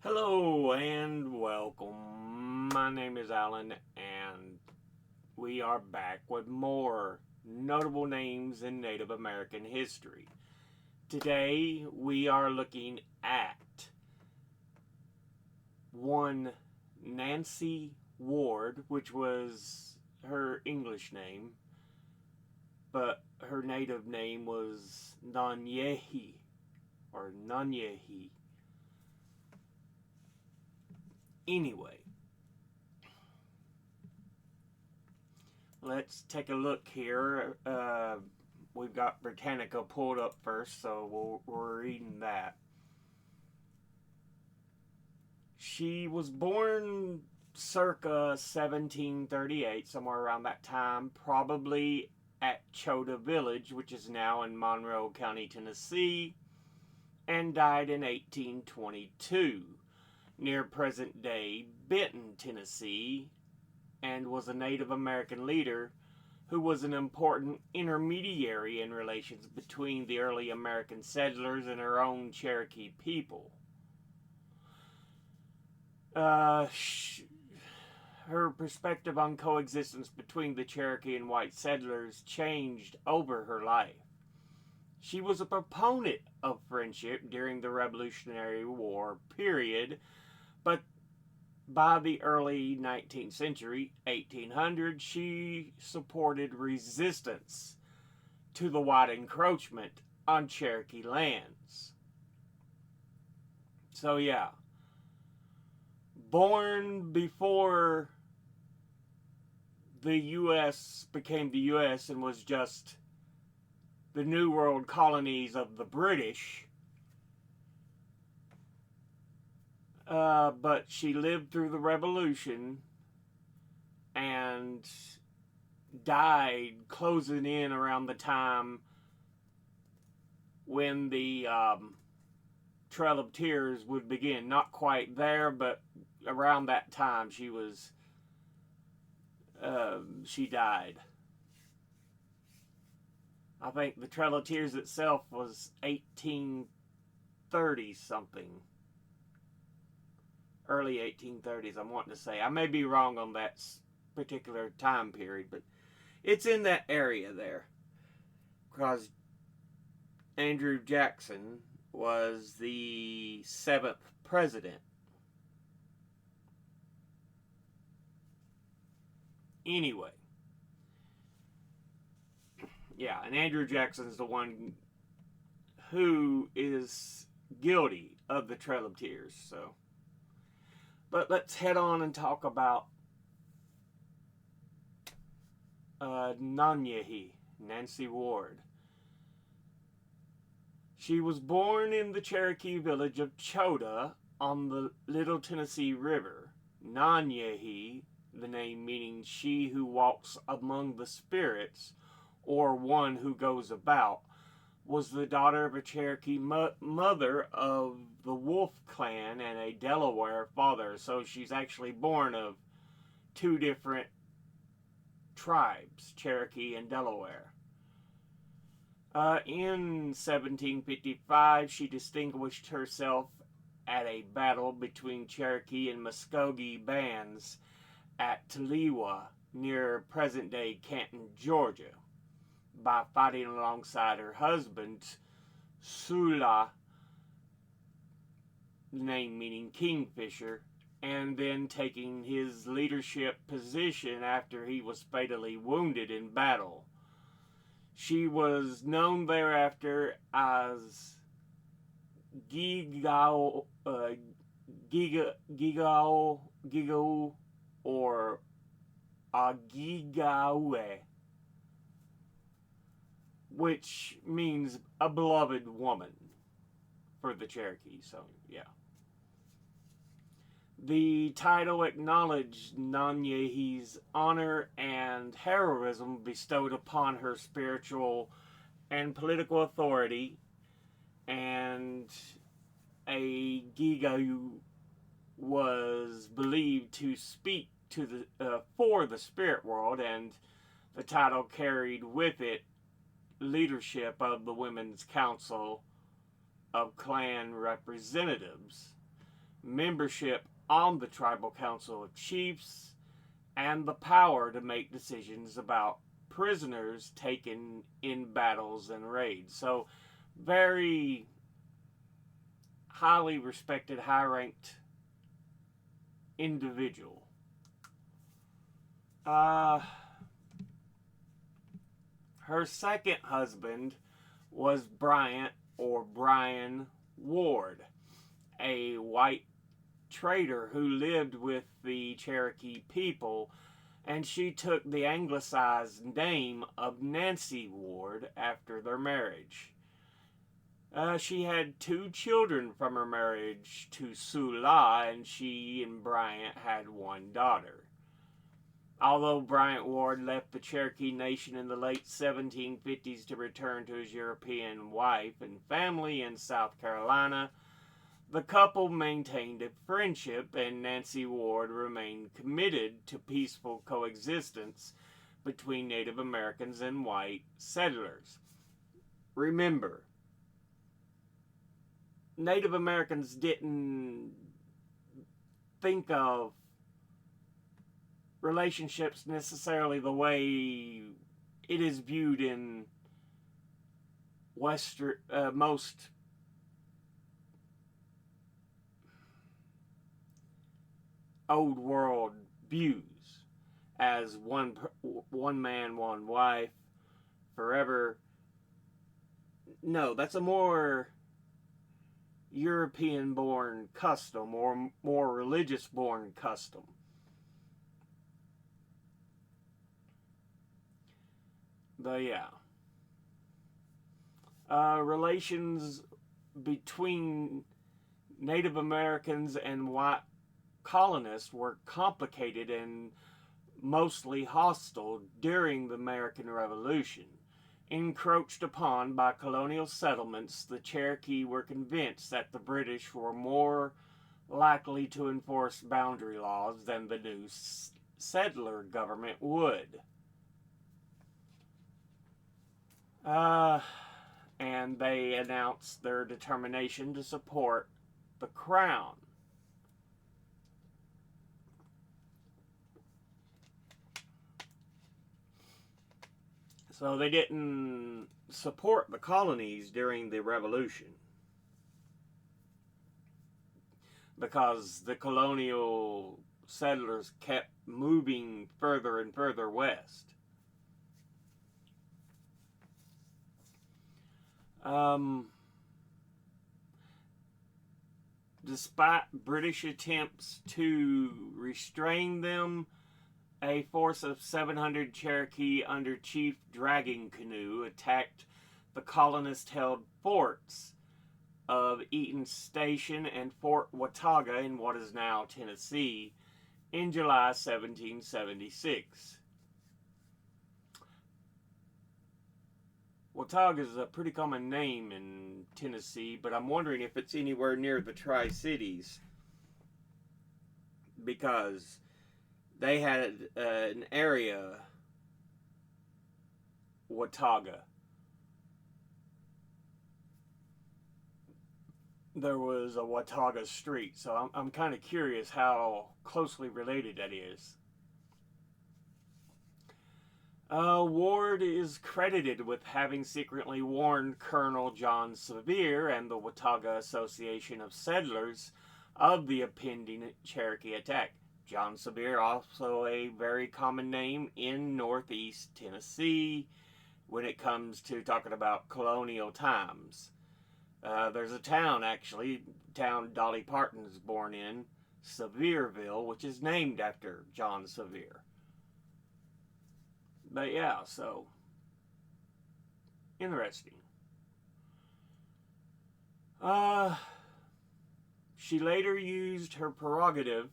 Hello and welcome. My name is Alan, and we are back with more notable names in Native American history. Today we are looking at one Nancy Ward, which was her English name, but her native name was Nanyehi or Nanyehi. Anyway, let's take a look here. We've got Britannica pulled up first, so we're reading that. She was born circa 1738, somewhere around that time, probably at Chota Village, which is now in Monroe County, Tennessee, and died in 1822 near present day Benton, Tennessee, and was a Native American leader who was an important intermediary in relations between the early American settlers and her own Cherokee people. Her perspective on coexistence between the Cherokee and white settlers changed over her life. She was a proponent of friendship during the Revolutionary War period, but by the early 19th century, 1800, she supported resistance to the white encroachment on Cherokee lands. So, yeah, born before the U.S. became the U.S. and was just the New World colonies of the British. But she lived through the Revolution and died closing in around the time when the Trail of Tears would begin. Not quite there, but around that time she died. I think the Trail of Tears itself was 1830 something. Early 1830s, I'm wanting to say. I may be wrong on that particular time period, but it's in that area there. Because Andrew Jackson was the 7th president. Anyway. Yeah, and Andrew Jackson is the one who is guilty of the Trail of Tears, so. But let's head on and talk about Nanyehi, Nancy Ward. She was born in the Cherokee village of Chota on the Little Tennessee River. Nanyehi, the name meaning she who walks among the spirits, or one who goes about, was the daughter of a Cherokee mother of the Wolf clan and a Delaware father. So she's actually born of two different tribes, Cherokee and Delaware. In 1755, she distinguished herself at a battle between Cherokee and Muskogee bands at Taliwa near present-day Canton, Georgia, by fighting alongside her husband, Sula, name meaning Kingfisher, and then taking his leadership position after he was fatally wounded in battle. She was known thereafter as Gigao, or Agigawe, which means a beloved woman for the Cherokee. So, yeah. The title acknowledged Nanyehi's honor and heroism bestowed upon her spiritual and political authority, and a Gigayu was believed to speak to for the spirit world, and the title carried with it leadership of the Women's Council of Clan Representatives, membership on the Tribal Council of Chiefs, and the power to make decisions about prisoners taken in battles and raids. So, very highly respected, high ranked individual. Her second husband was Brian Ward, a white trader who lived with the Cherokee people, and she took the anglicized name of Nancy Ward after their marriage. She had 2 children from her marriage to Sula, and she and Bryant had 1 daughter. Although Bryant Ward left the Cherokee Nation in the late 1750s to return to his European wife and family in South Carolina, the couple maintained a friendship, and Nancy Ward remained committed to peaceful coexistence between Native Americans and white settlers. Remember, Native Americans didn't think of relationships necessarily the way it is viewed in most old world views, as one man, one wife, forever. No, that's a more European-born custom, or more religious-born custom. But yeah, relations between Native Americans and white colonists were complicated and mostly hostile during the American Revolution. Encroached upon by colonial settlements, the Cherokee were convinced that the British were more likely to enforce boundary laws than the new settler government would. And they announced their determination to support the crown. So they didn't support the colonies during the Revolution, because the colonial settlers kept moving further and further west. Despite British attempts to restrain them, a force of 700 Cherokee under Chief Dragging Canoe attacked the colonist-held forts of Eaton Station and Fort Watauga in what is now Tennessee in July 1776. Watauga is a pretty common name in Tennessee, but I'm wondering if it's anywhere near the Tri-Cities, because they had an area, Watauga. There was a Watauga Street, so I'm kind of curious how closely related that is. Ward is credited with having secretly warned Colonel John Sevier and the Watauga Association of Settlers of the impending Cherokee attack. John Sevier, also a very common name in Northeast Tennessee when it comes to talking about colonial times. There's a town, actually, town Dolly Parton was born in, Sevierville, which is named after John Sevier. But yeah, so interesting. She later used her prerogative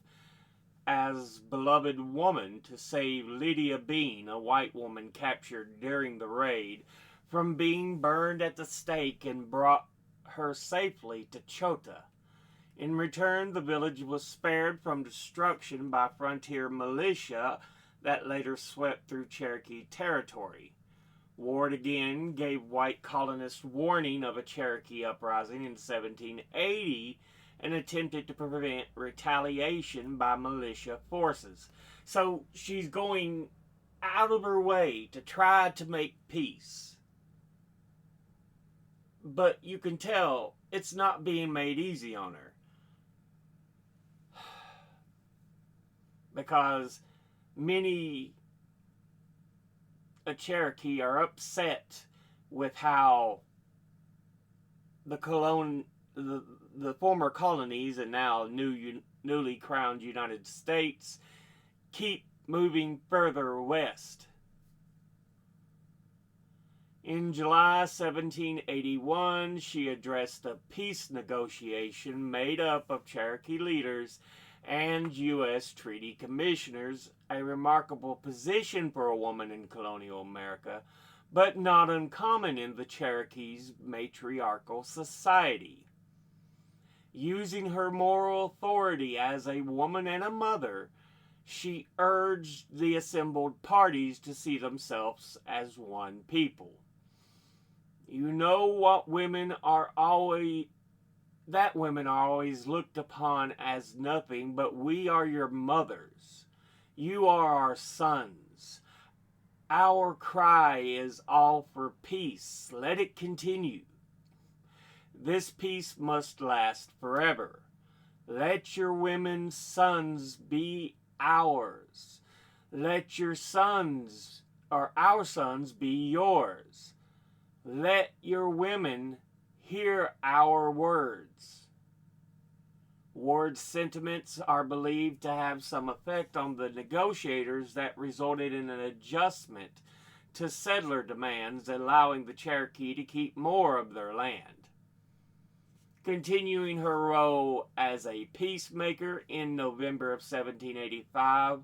as beloved woman to save Lydia Bean, a white woman captured during the raid, from being burned at the stake, and brought her safely to Chota. In return, the village was spared from destruction by frontier militia that later swept through Cherokee territory. Ward again gave white colonists warning of a Cherokee uprising in 1780 and attempted to prevent retaliation by militia forces. So she's going out of her way to try to make peace. But you can tell it's not being made easy on her. Because many Cherokee are upset with how the former colonies and now newly crowned United States keep moving further west. In July 1781, she addressed a peace negotiation made up of Cherokee leaders and U.S. treaty commissioners, a remarkable position for a woman in colonial America, but not uncommon in the Cherokees' matriarchal society. Using her moral authority as a woman and a mother, she urged the assembled parties to see themselves as one people. You know what women are always looked upon as nothing, but we are your mothers. You are our sons. Our cry is all for peace. Let it continue. This peace must last forever. Let your women's sons be ours. Let your sons, or our sons, be yours. Let your women hear our words. Ward's sentiments are believed to have some effect on the negotiators that resulted in an adjustment to settler demands, allowing the Cherokee to keep more of their land. Continuing her role as a peacemaker, in November of 1785,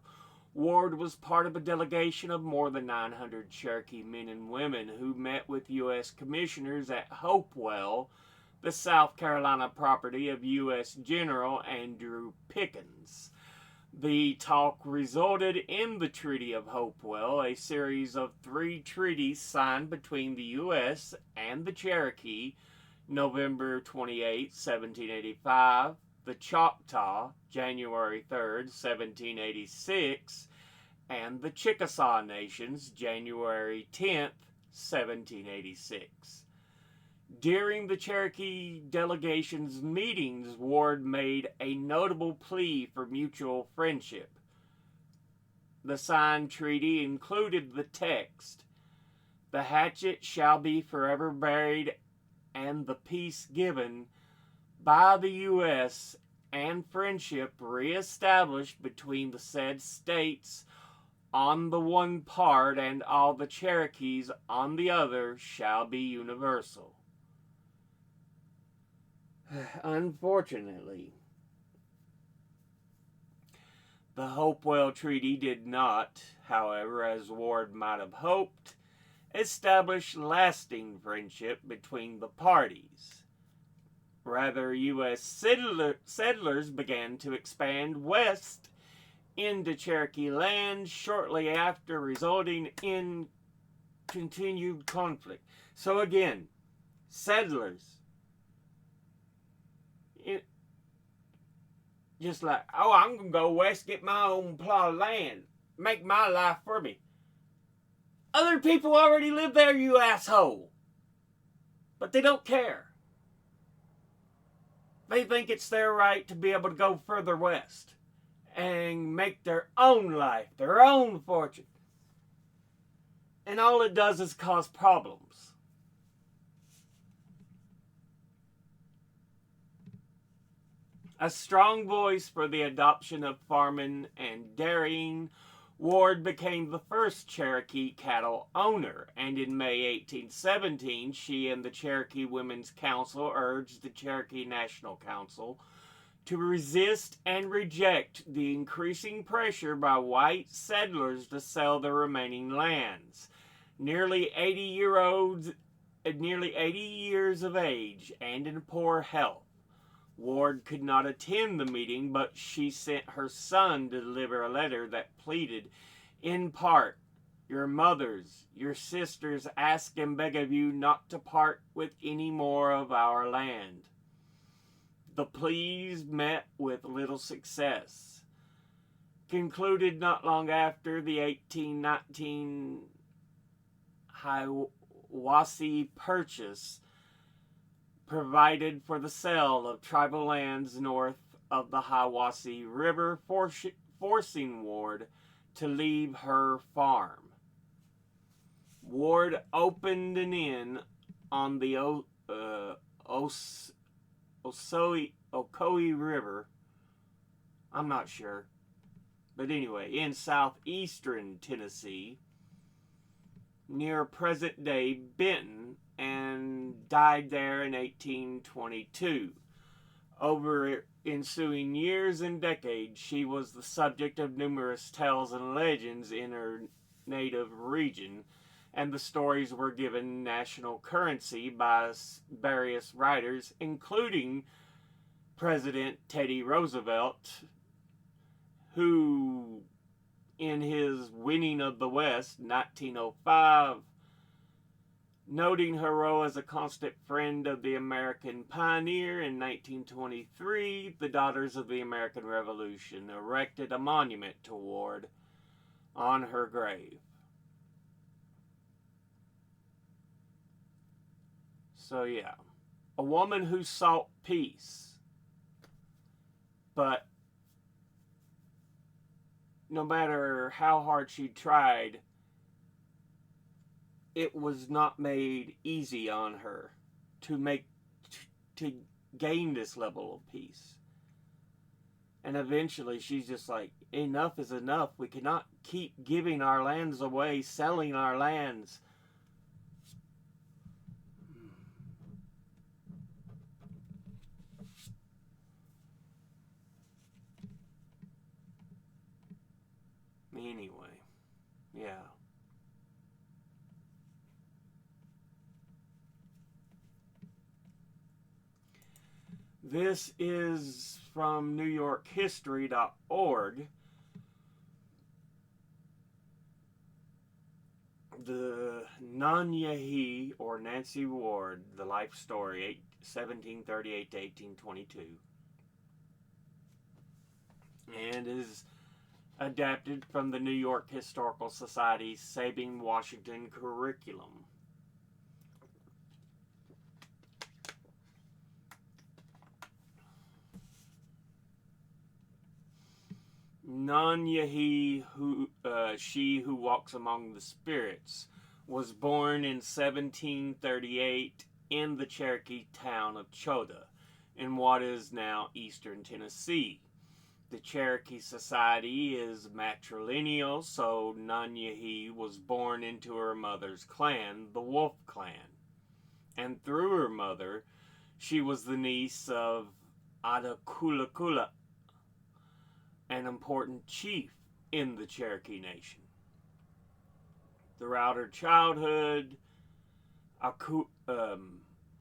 Ward was part of a delegation of more than 900 Cherokee men and women who met with U.S. commissioners at Hopewell, the South Carolina property of U.S. General Andrew Pickens. The talk resulted in the Treaty of Hopewell, a series of 3 treaties signed between the U.S. and the Cherokee, November 28, 1785, the Choctaw, January 3, 1786, and the Chickasaw Nations, January 10, 1786. During the Cherokee delegation's meetings, Ward made a notable plea for mutual friendship. The signed treaty included the text, "The hatchet shall be forever buried, and the peace given by the U.S. and friendship reestablished between the said states on the one part and all the Cherokees on the other shall be universal." Unfortunately, the Hopewell Treaty did not, however, as Ward might have hoped, establish lasting friendship between the parties. Rather, U.S. settlers began to expand west into Cherokee land shortly after, resulting in continued conflict. So again, settlers, just like, oh, I'm going to go west, get my own plot of land, make my life for me. Other people already live there, you asshole. But they don't care. They think it's their right to be able to go further west and make their own life, their own fortune. And all it does is cause problems. A strong voice for the adoption of farming and dairying, Ward became the first Cherokee cattle owner, and in May 1817, she and the Cherokee Women's Council urged the Cherokee National Council to resist and reject the increasing pressure by white settlers to sell their remaining lands. Nearly 80 years of age and in poor health, Ward could not attend the meeting, but she sent her son to deliver a letter that pleaded, in part, "Your mothers, your sisters ask and beg of you not to part with any more of our land." The pleas met with little success. Concluded not long after, the 1819 Hiwassee Purchase provided for the sale of tribal lands north of the Hiwassee River, forcing Ward to leave her farm. Ward opened an inn on the Ocoee River. I'm not sure. But anyway, in southeastern Tennessee, near present-day Benton, and died there in 1822. Over ensuing years and decades, she was the subject of numerous tales and legends in her native region, and the stories were given national currency by various writers, including President Teddy Roosevelt, who, in his Winning of the West, 1905, noting her role as a constant friend of the American pioneer. In 1923, the Daughters of the American Revolution erected a monument to Ward on her grave. So yeah, a woman who sought peace, but no matter how hard she tried, it was not made easy on her to gain this level of peace. And eventually she's just like, enough is enough. We cannot keep giving our lands away, selling our lands. Anyway, yeah. This is from NewYorkHistory.org. The Nanyehi, or Nancy Ward, the life story, 1738 to 1822. And is adapted from the New York Historical Society's Saving Washington curriculum. Nanyehi, she who walks among the spirits, was born in 1738 in the Cherokee town of Chota, in what is now eastern Tennessee. The Cherokee society is matrilineal, so Nanyehi was born into her mother's clan, the Wolf Clan. And through her mother, she was the niece of Adakulakula, an important chief in the Cherokee Nation. Throughout her childhood,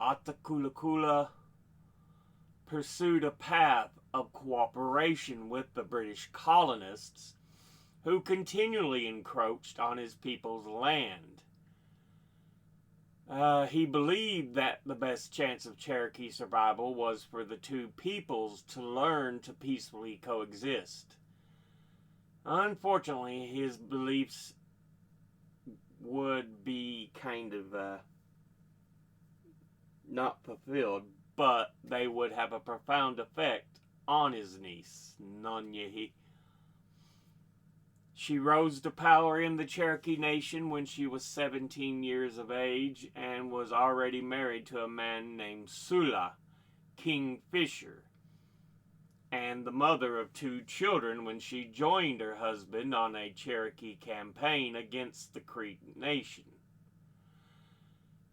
Atakulakula pursued a path of cooperation with the British colonists, who continually encroached on his people's land. He believed that the best chance of Cherokee survival was for the two peoples to learn to peacefully coexist. Unfortunately, his beliefs would be kind of not fulfilled, but they would have a profound effect on his niece, Nanyehi. She rose to power in the Cherokee Nation when she was 17 years of age and was already married to a man named Sula, Kingfisher, and the mother of 2 children when she joined her husband on a Cherokee campaign against the Creek Nation.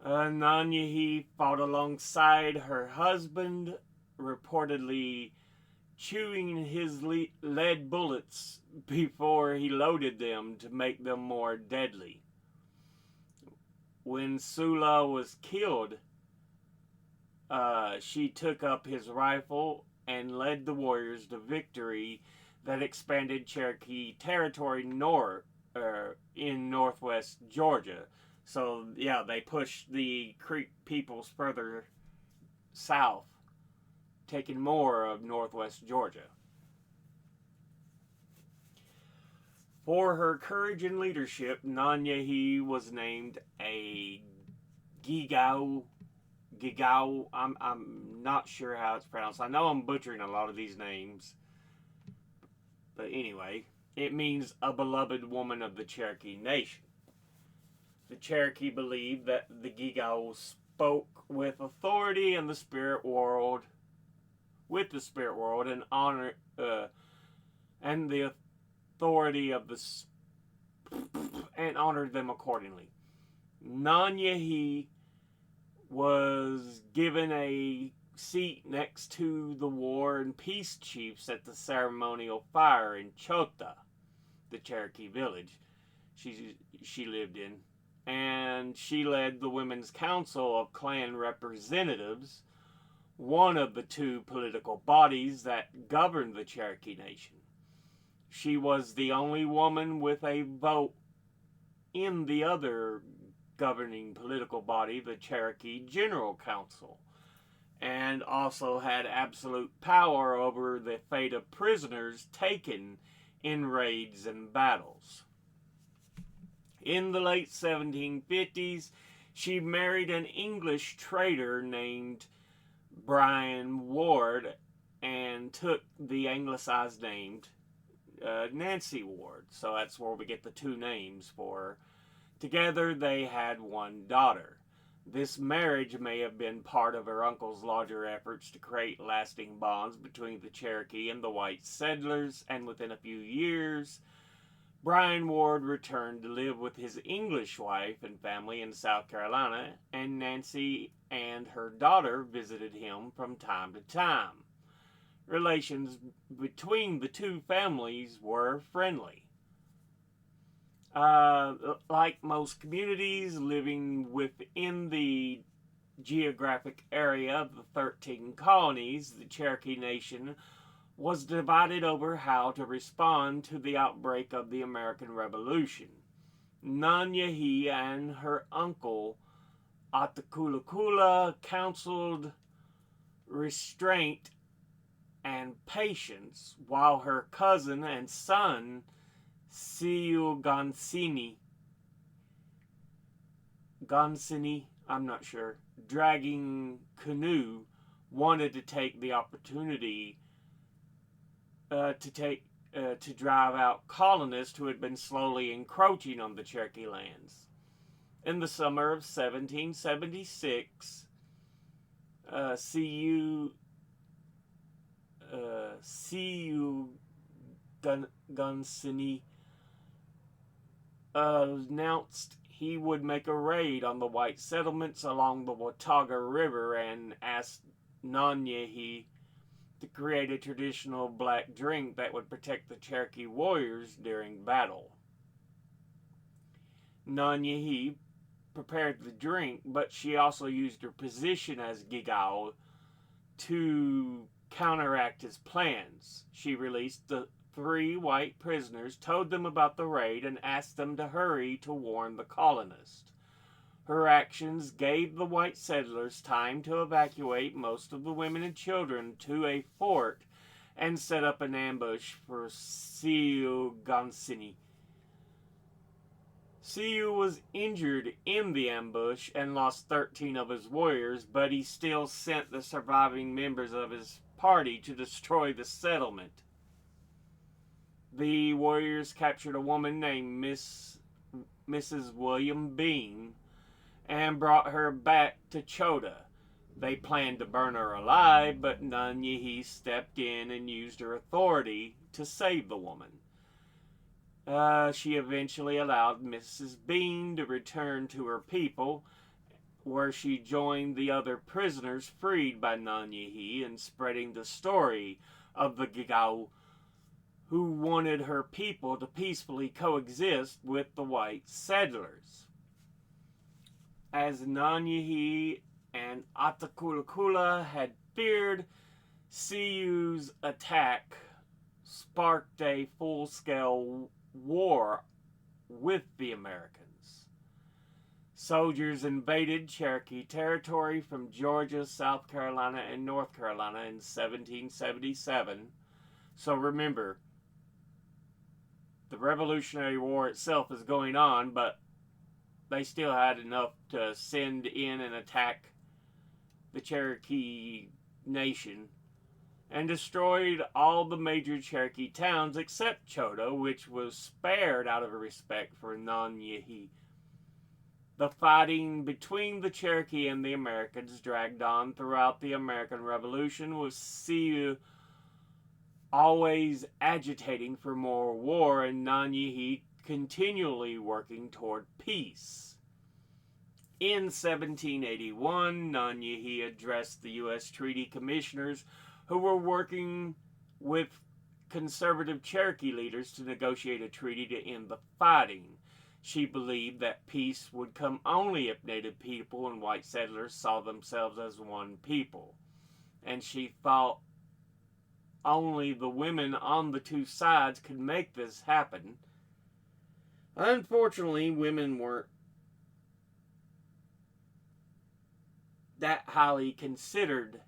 Nanyehi fought alongside her husband, reportedly chewing his lead bullets before he loaded them to make them more deadly. When Sula was killed, she took up his rifle and led the warriors to victory that expanded Cherokee territory in northwest Georgia. So, yeah, they pushed the Creek peoples further south taking more of northwest Georgia. For her courage and leadership, Nanyehi was named a Gigao. I'm not sure how it's pronounced. I know I'm butchering a lot of these names. But anyway, it means a beloved woman of the Cherokee Nation. The Cherokee believed that the Gigao spoke with authority in the spirit world, and honor and the authority of the and honored them accordingly. Nanyehi was given a seat next to the war and peace chiefs at the ceremonial fire in Chota, the Cherokee village she lived in, and she led the Women's Council of Clan Representatives, one of the two political bodies that governed the Cherokee Nation. She was the only woman with a vote in the other governing political body, the Cherokee General Council, and also had absolute power over the fate of prisoners taken in raids and battles. In the late 1750s, she married an English trader named Brian Ward and took the anglicized name Nancy Ward. So that's where we get the two names for her. Together they had one daughter. This marriage may have been part of her uncle's larger efforts to create lasting bonds between the Cherokee and the white settlers, and within a few years, Brian Ward returned to live with his English wife and family in South Carolina, and Nancy and her daughter visited him from time to time. Relations between the two families were friendly. Like most communities living within the geographic area of the 13 colonies, the Cherokee Nation was divided over how to respond to the outbreak of the American Revolution. Nanyehi and her uncle Atakulakula counseled restraint and patience, while her cousin and son Siu Gansini, I'm not sure, dragging canoe, wanted to take the opportunity to drive out colonists who had been slowly encroaching on the Cherokee lands. In the summer of 1776, Siu Gansini announced he would make a raid on the white settlements along the Watauga River and asked Nanyehi to create a traditional black drink that would protect the Cherokee warriors during battle. Nanyehi prepared the drink, but she also used her position as Gigao to counteract his plans. She released the 3 white prisoners, told them about the raid, and asked them to hurry to warn the colonists. Her actions gave the white settlers time to evacuate most of the women and children to a fort and set up an ambush for Siu Gansini. Siu was injured in the ambush and lost 13 of his warriors, but he still sent the surviving members of his party to destroy the settlement. The warriors captured a woman named Mrs. William Bean and brought her back to Chota. They planned to burn her alive, but Nanyehi stepped in and used her authority to save the woman. She eventually allowed Mrs. Bean to return to her people, where she joined the other prisoners freed by Nanyehi in spreading the story of the Gigao, who wanted her people to peacefully coexist with the white settlers. As Nanyehi and Atakulakula had feared, Siu's attack sparked a full-scale war with the Americans. Soldiers invaded Cherokee territory from Georgia, South Carolina, and North Carolina in 1777. So remember, the Revolutionary War itself is going on, but they still had enough to send in and attack the Cherokee nation and destroyed all the major Cherokee towns except Chota, which was spared out of respect for Nanyehi. The fighting between the Cherokee and the Americans dragged on throughout the American Revolution, with Sioux always agitating for more war and Nanyehi continually working toward peace. In 1781, Nanyehi addressed the U.S. Treaty Commissioners who were working with conservative Cherokee leaders to negotiate a treaty to end the fighting. She believed that peace would come only if Native people and white settlers saw themselves as one people. And she thought only the women on the two sides could make this happen. Unfortunately, women weren't that highly considered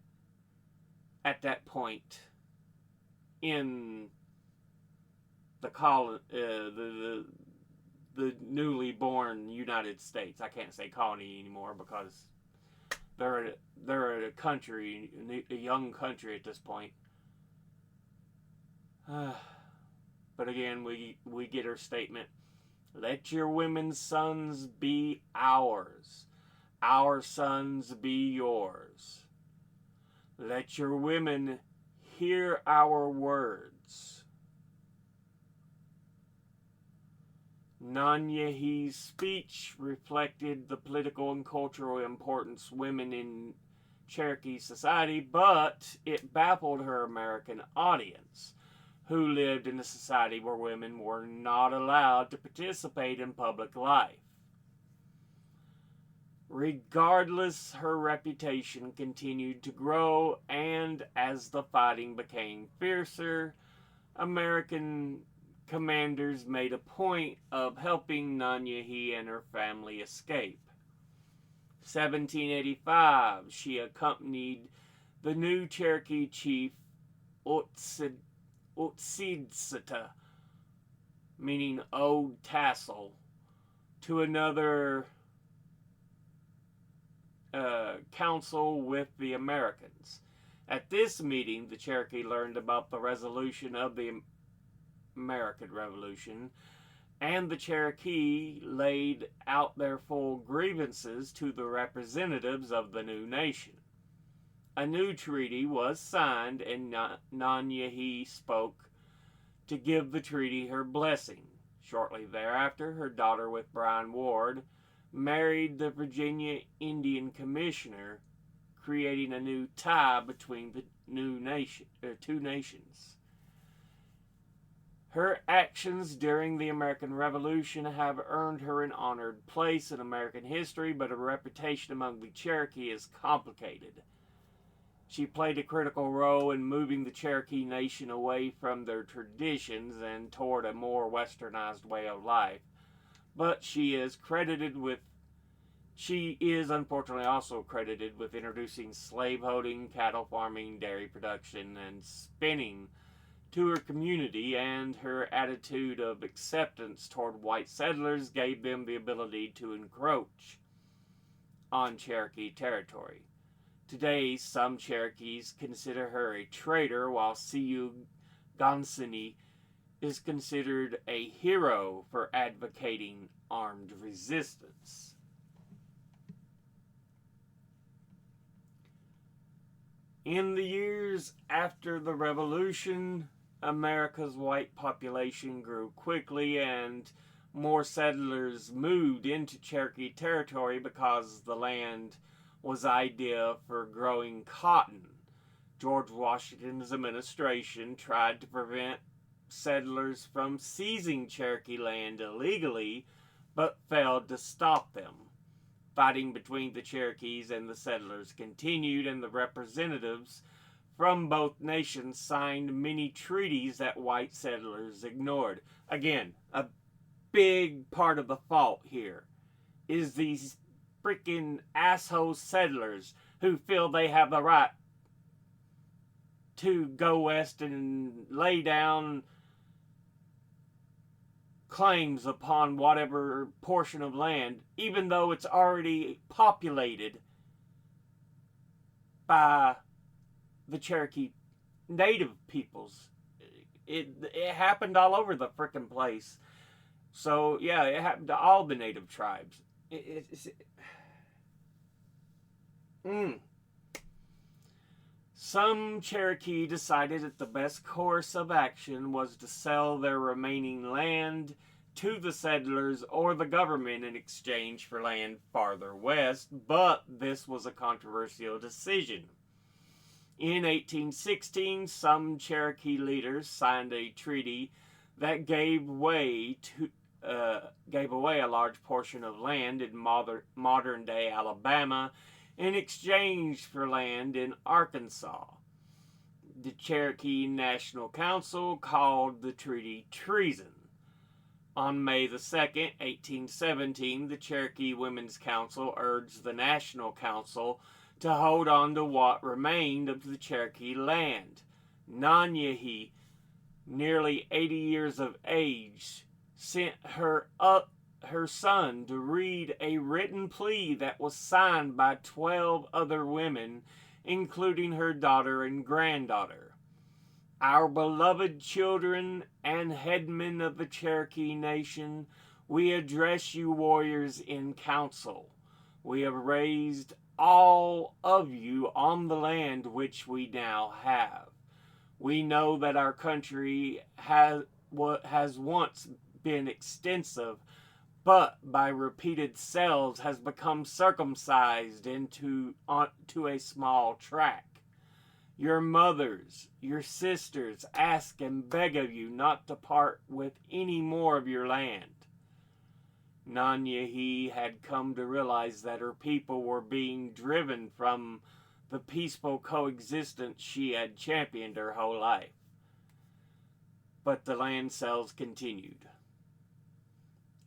at that point in the newly born United States. I can't say colony anymore because they're a country, a young country at this point. But again, we get her statement: "Let your women's sons be ours, our sons be yours. Let your women hear our words." Nanyehi's speech reflected the political and cultural importance of women in Cherokee society, but it baffled her American audience, who lived in a society where women were not allowed to participate in public life. Regardless, her reputation continued to grow, and as the fighting became fiercer, American commanders made a point of helping Nanyehi and her family escape. 1785, she accompanied the new Cherokee chief Otsidsita, meaning old tassel, to another council with the Americans. At this meeting, the Cherokee learned about the resolution of the American Revolution, and the Cherokee laid out their full grievances to the representatives of the new nation. A new treaty was signed, and Nanyehi spoke to give the treaty her blessing. Shortly thereafter, her daughter, with Brian Ward, married the Virginia Indian Commissioner, creating a new tie between the two nations. Her actions during the American Revolution have earned her an honored place in American history, but her reputation among the Cherokee is complicated. She played a critical role in moving the Cherokee Nation away from their traditions and toward a more westernized way of life. But she is unfortunately also credited with introducing slaveholding, cattle farming, dairy production, and spinning to her community, and her attitude of acceptance toward white settlers gave them the ability to encroach on Cherokee territory. Today, some Cherokees consider her a traitor, while Sioux Gansini is considered a hero for advocating armed resistance. In the years after the Revolution, America's white population grew quickly, and more settlers moved into Cherokee territory because the land was ideal for growing cotton. George Washington's administration tried to prevent settlers from seizing Cherokee land illegally, but failed to stop them. Fighting between the Cherokees and the settlers continued, and the representatives from both nations signed many treaties that white settlers ignored. Again, a big part of the fault here is these freaking asshole settlers who feel they have the right to go west and lay down claims upon whatever portion of land, even though it's already populated by the Cherokee native peoples. It happened all over the frickin' place. So yeah, it happened to all the native tribes. Mm. Some Cherokee decided that the best course of action was to sell their remaining land to the settlers or the government in exchange for land farther west, but this was a controversial decision. In 1816, some Cherokee leaders signed a treaty that gave away a large portion of land in modern-day Alabama in exchange for land in Arkansas. The Cherokee National Council called the treaty treason. On May the 2nd, 1817, the Cherokee Women's Council urged the National Council to hold on to what remained of the Cherokee land. Nanyehi, nearly 80 years of age, sent her son to read a written plea that was signed by 12 other women, including her daughter and granddaughter. Our beloved children and headmen of the Cherokee Nation, we address you warriors in council. We have raised all of you on the land which we now have. We know that our country has once been extensive, but by repeated sales has become circumcised to a small tract. Your mothers, your sisters ask and beg of you not to part with any more of your land. Nanyehi had come to realize that her people were being driven from the peaceful coexistence she had championed her whole life. But the land sales continued.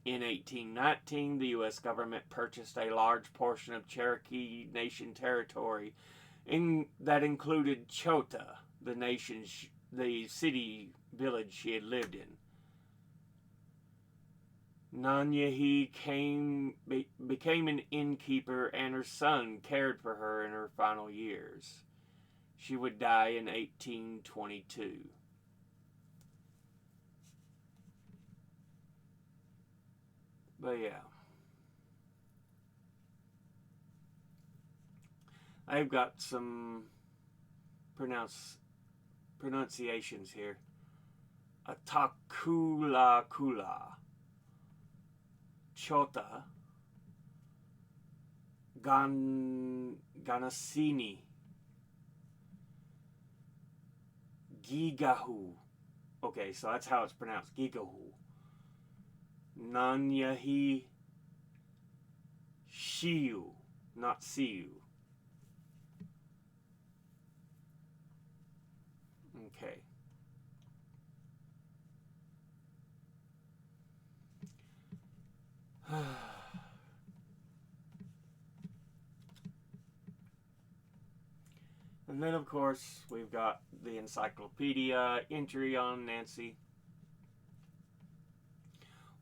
In 1819, the U.S. government purchased a large portion of Cherokee Nation territory that included Chota, the city village she had lived in. Nanyehi became an innkeeper, and her son cared for her in her final years. She would die in 1822. But yeah. I've got some pronunciations here. Atakula Kula. Chota, Ganasini, Gigahu. Okay, so that's how it's pronounced, Gigahu. Nanyehi, Shiu, not Siu. Okay. And then, of course, we've got the encyclopedia entry on Nancy,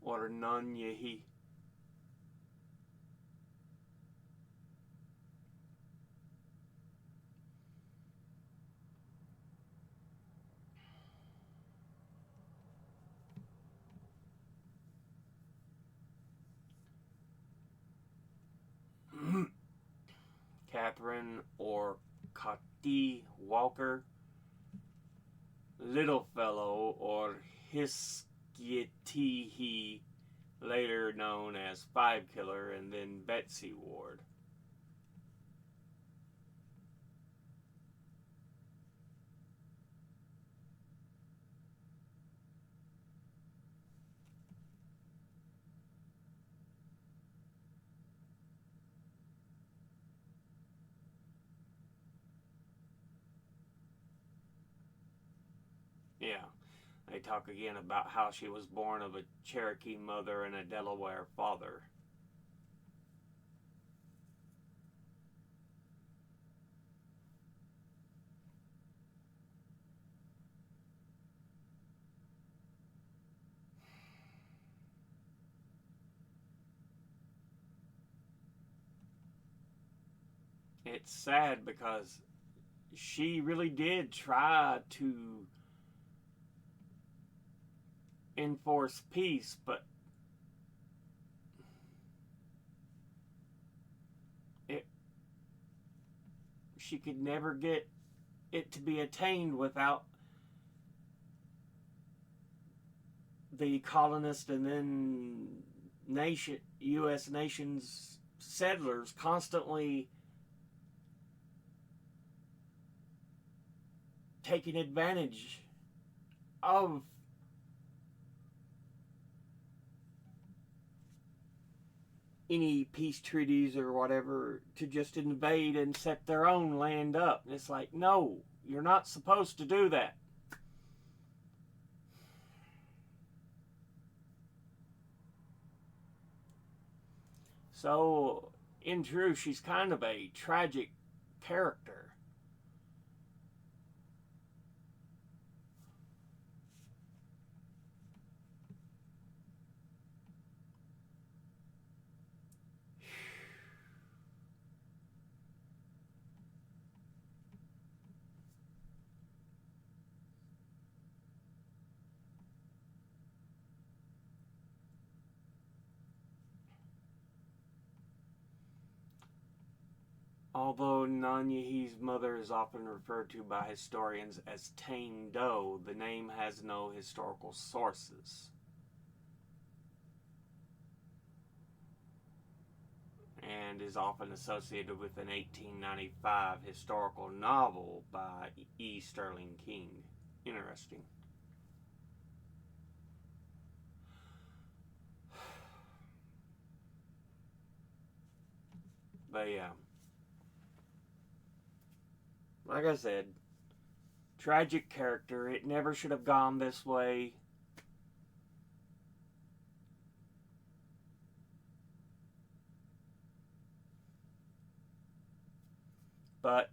or Nanyehi. Catherine or Kati Walker, Little Fellow or Hiskitihi, later known as Five Killer, and then Betsy Ward. Yeah, they talk again about how she was born of a Cherokee mother and a Delaware father. it's sad because she really did try to enforce peace, but it she could never get it to be attained without the colonists and then U.S. nations settlers constantly taking advantage of any peace treaties or whatever to just invade and set their own land up. And it's like, no, you're not supposed to do that. So, in truth, she's kind of a tragic character. Although Nanyehi's mother is often referred to by historians as Tane Do, the name has no historical sources and is often associated with an 1895 historical novel by E. Sterling King. Interesting. But yeah, like I said, tragic character. It never should have gone this way. But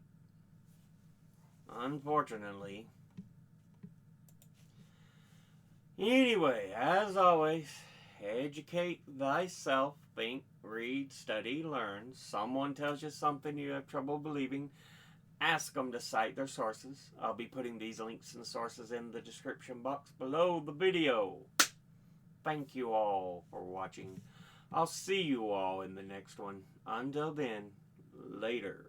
unfortunately, anyway, as always, educate thyself, think, read, study, learn. Someone tells you something you have trouble believing, ask them to cite their sources. I'll be putting these links and sources in the description box below the video. Thank you all for watching. I'll see you all in the next one. Until then, later.